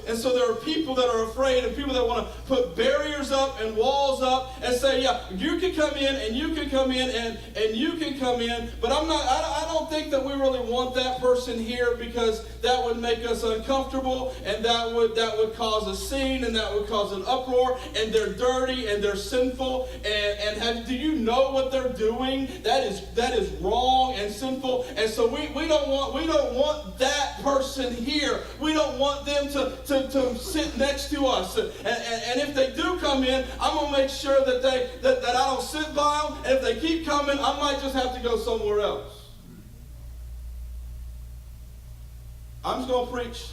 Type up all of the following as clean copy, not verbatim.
And so there are people that are afraid and people that want to put barriers up and walls up and say, yeah, you can come in and you can come in and you can come in. But I don't think that we really want that person here, because that would make us uncomfortable, and that would cause a scene, and that would cause an uproar, and they're dirty and they're sinful. Do you know what they're doing? That is wrong and sinful. And so we don't want that person here. We don't want them to sit next to us. And if they do come in, I'm going to make sure that I don't sit by them. And if they keep coming, I might just have to go somewhere else. I'm just going to preach.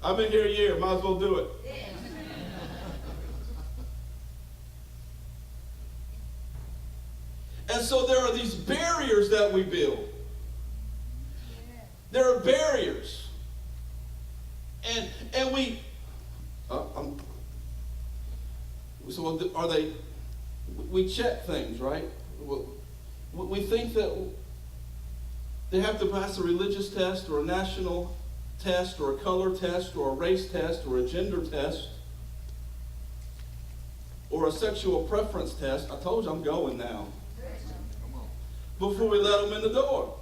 I've been here a year. Might as well do it. And so there are these barriers that we build. There are barriers. And we... So are they... We check things, right? We think that they have to pass a religious test or a national test or a color test or a race test or a gender test or a sexual preference test. I told you I'm going now. Before we let them in the door.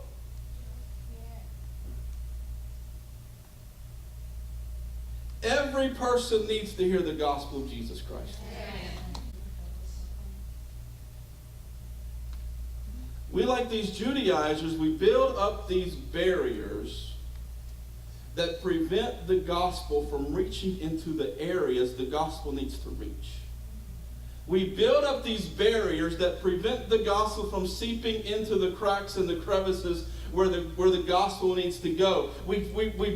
Every person needs to hear the gospel of Jesus Christ. We, like these Judaizers, we build up these barriers that prevent the gospel from reaching into the areas the gospel needs to reach. We build up these barriers that prevent the gospel from seeping into the cracks and the crevices where the gospel needs to go. We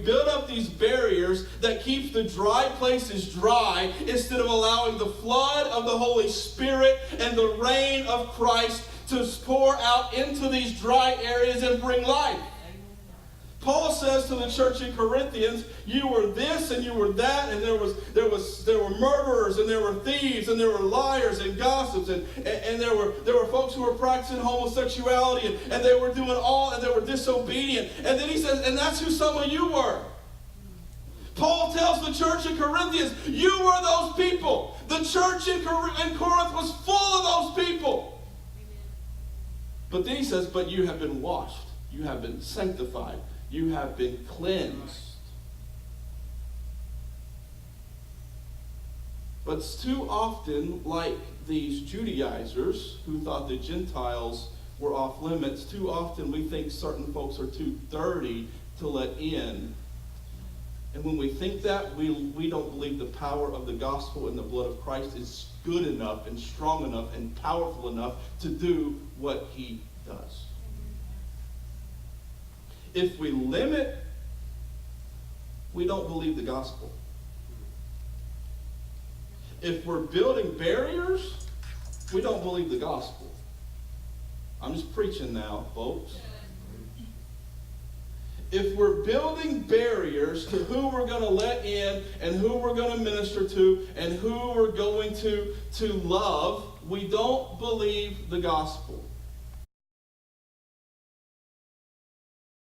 build up these barriers that keep the dry places dry instead of allowing the flood of the Holy Spirit and the rain of Christ to pour out into these dry areas and bring life. Paul says to the church in Corinthians, you were this and you were that, and there were murderers and there were thieves and there were liars and gossips and there were folks who were practicing homosexuality and they were doing and they were disobedient. And then he says, and that's who some of you were. Paul tells the church in Corinthians, you were those people. The church in Corinth was full of those people. But then he says, but you have been washed. You have been sanctified. You have been cleansed. But too often, like these Judaizers who thought the Gentiles were off limits, too often we think certain folks are too dirty to let in. And when we think that, we don't believe the power of the gospel and the blood of Christ is good enough and strong enough and powerful enough to do what he does. If we limit, we don't believe the gospel. If we're building barriers, we don't believe the gospel. I'm just preaching now, folks. If we're building barriers to who we're going to let in and who we're going to minister to and who we're going to love, we don't believe the gospel.